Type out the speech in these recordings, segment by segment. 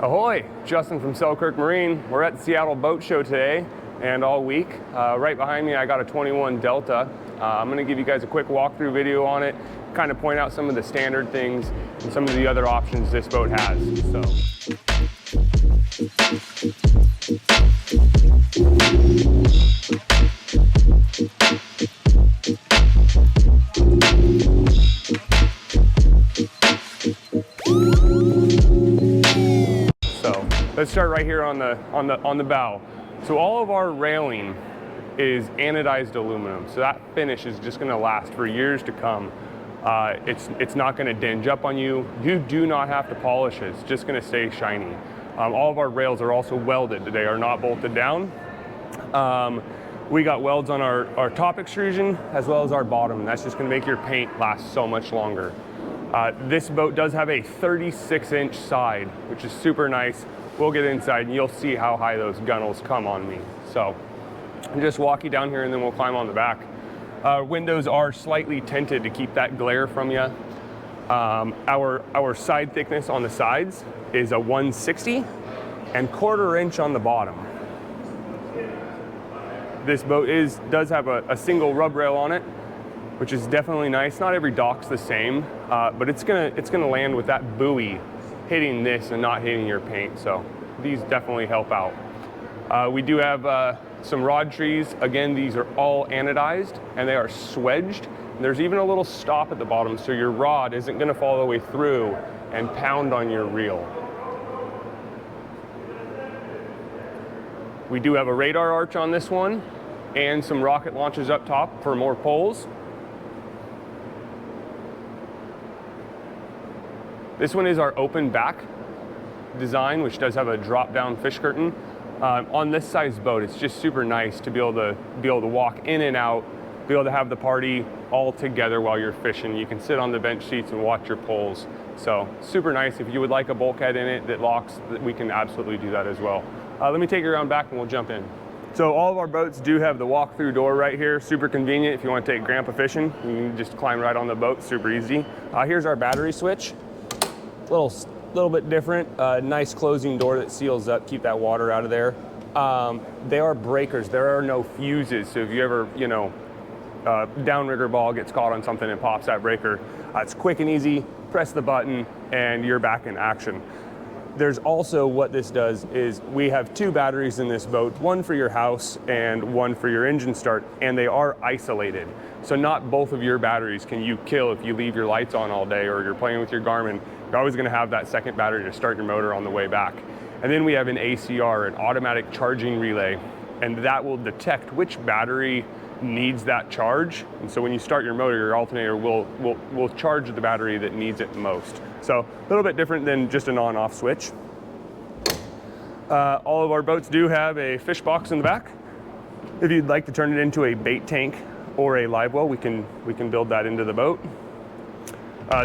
Ahoy! Justin from Selkirk Marine. We're at the Seattle Boat Show today and all week. Right behind me I got a 21 Delta. I'm going to give you guys a quick walkthrough video on it, kind of point out some of the standard things and some of the other options this boat has. So let's start right here on the bow. So all of our railing is anodized aluminum, so that finish is just going to last for years to come. It's not going to dinge up on you. You do not have to polish it. It's just going to stay shiny. All of our rails are also welded. They are not bolted down. We got welds on our top extrusion as well as our bottom, and that's just going to make your paint last so much longer. This boat does have a 36-inch side, which is super nice. We'll get inside and you'll see how high those gunnels come on me. So I'll just walk you down here and then we'll climb on the back. Windows are slightly tinted to keep that glare from you. Our side thickness on the sides is a 160 and 1/4 inch on the bottom. This boat does have a single rub rail on it, which is definitely nice. Not every dock's the same, but it's gonna land with that buoy hitting this and not hitting your paint. So these definitely help out. We do have some rod trees. Again, these are all anodized and they are swedged. There's even a little stop at the bottom so your rod isn't gonna fall all the way through and pound on your reel. We do have a radar arch on this one and some rocket launches up top for more poles. This one is our open back design, which does have a drop down fish curtain. On this size boat, it's just super nice to be able to walk in and out, be able to have the party all together while you're fishing. You can sit on the bench seats and watch your poles. So super nice. If you would like a bulkhead in it that locks, we can absolutely do that as well. Let me take you around back and we'll jump in. So all of our boats do have the walk-through door right here. Super convenient if you want to take grandpa fishing. You can just climb right on the boat, super easy. Here's our battery switch. Little bit different, nice closing door that seals up, keep that water out of there. They are breakers, there are no fuses, so if you ever, downrigger ball gets caught on something and pops that breaker, it's quick and easy, press the button and you're back in action. There's also, what this does is we have 2 batteries in this boat, one for your house and one for your engine start, and they are isolated. So not both of your batteries can you kill if you leave your lights on all day or you're playing with your Garmin. You're always gonna have that second battery to start your motor on the way back. And then we have an ACR, an automatic charging relay, and that will detect which battery needs that charge. And so when you start your motor, your alternator will charge the battery that needs it most. So a little bit different than just an on-off switch. All of our boats do have a fish box in the back. If you'd like to turn it into a bait tank or a live well, we can build that into the boat.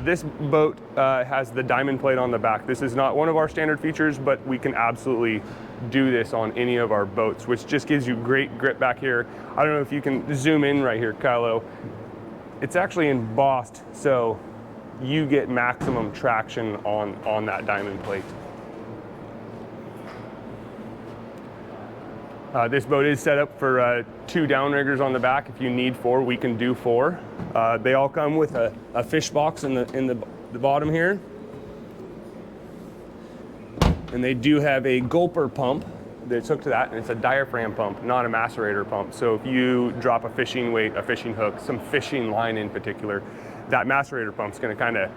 This boat has the diamond plate on the back. This is not one of our standard features, but we can absolutely do this on any of our boats, which just gives you great grip back here. I don't know if you can zoom in right here, Kylo. It's actually embossed, so you get maximum traction on that diamond plate. This boat is set up for 2 downriggers on the back. If you need 4, we can do 4. They all come with a fish box in the bottom here. And they do have a gulper pump that's hooked to that, and it's a diaphragm pump, not a macerator pump. So if you drop a fishing weight, a fishing hook, some fishing line in particular, that macerator pump's gonna kind of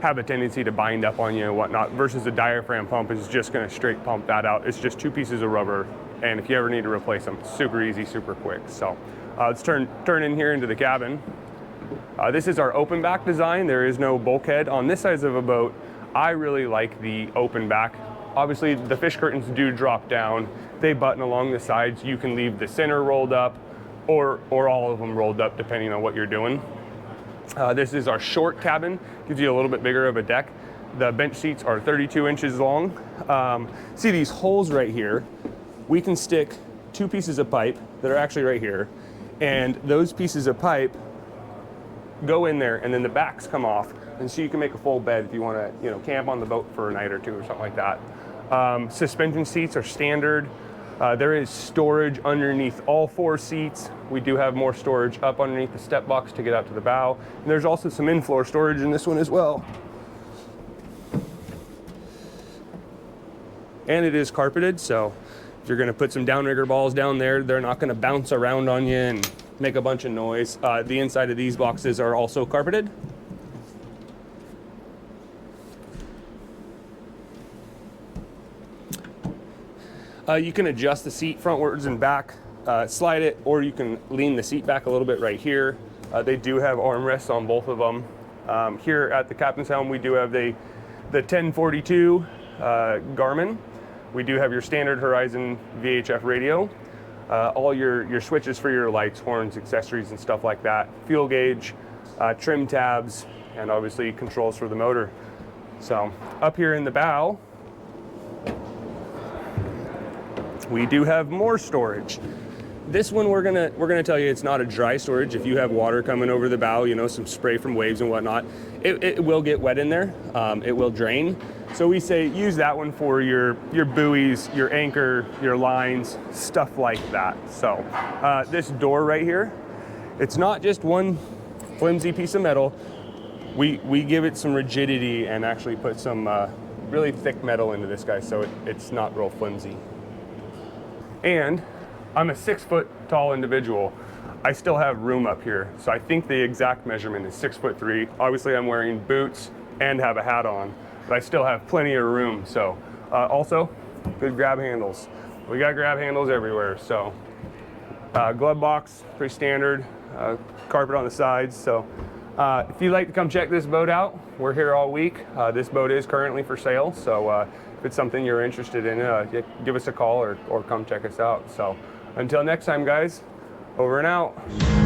have a tendency to bind up on you and whatnot, versus a diaphragm pump is just gonna straight pump that out. It's just 2 pieces of rubber, and if you ever need to replace them, super easy, super quick. So let's turn in here into the cabin. This is our open back design. There is no bulkhead. On this size of a boat, I really like the open back. Obviously, the fish curtains do drop down. They button along the sides. You can leave the center rolled up or all of them rolled up, depending on what you're doing. This is our short cabin. Gives you a little bit bigger of a deck. The bench seats are 32 inches long. See these holes right here? We can stick 2 pieces of pipe that are actually right here, and those pieces of pipe go in there, and then the backs come off, and so you can make a full bed if you want to, camp on the boat for a night or 2 or something like that. Suspension seats are standard. There is storage underneath all 4 seats. We do have more storage up underneath the step box to get out to the bow. And there's also some in-floor storage in this one as well. And it is carpeted, so if you're gonna put some downrigger balls down there, they're not gonna bounce around on you and make a bunch of noise. The inside of these boxes are also carpeted. You can adjust the seat frontwards and back, slide it, or you can lean the seat back a little bit right here. They do have armrests on both of them. Here at the captain's helm, we do have the 1042 Garmin. We do have your standard Horizon VHF radio. All your switches for your lights, horns, accessories, and stuff like that. Fuel gauge, trim tabs, and obviously controls for the motor. So up here in the bow, we do have more storage. This one we're gonna tell you it's not a dry storage. If you have water coming over the bow, you know, some spray from waves and whatnot, it will get wet in there. It will drain. So we say use that one for your buoys, your anchor, your lines, stuff like that. So this door right here, it's not just one flimsy piece of metal. We give it some rigidity and actually put some really thick metal into this guy, so it's not real flimsy. And I'm a 6 foot tall individual. I still have room up here. So I think the exact measurement is 6'3". Obviously I'm wearing boots and have a hat on, but I still have plenty of room. So also good grab handles. We got grab handles everywhere. So glove box, pretty standard, carpet on the sides. So if you'd like to come check this boat out, we're here all week. This boat is currently for sale. So if it's something you're interested in, give us a call or come check us out. So until next time, guys, over and out.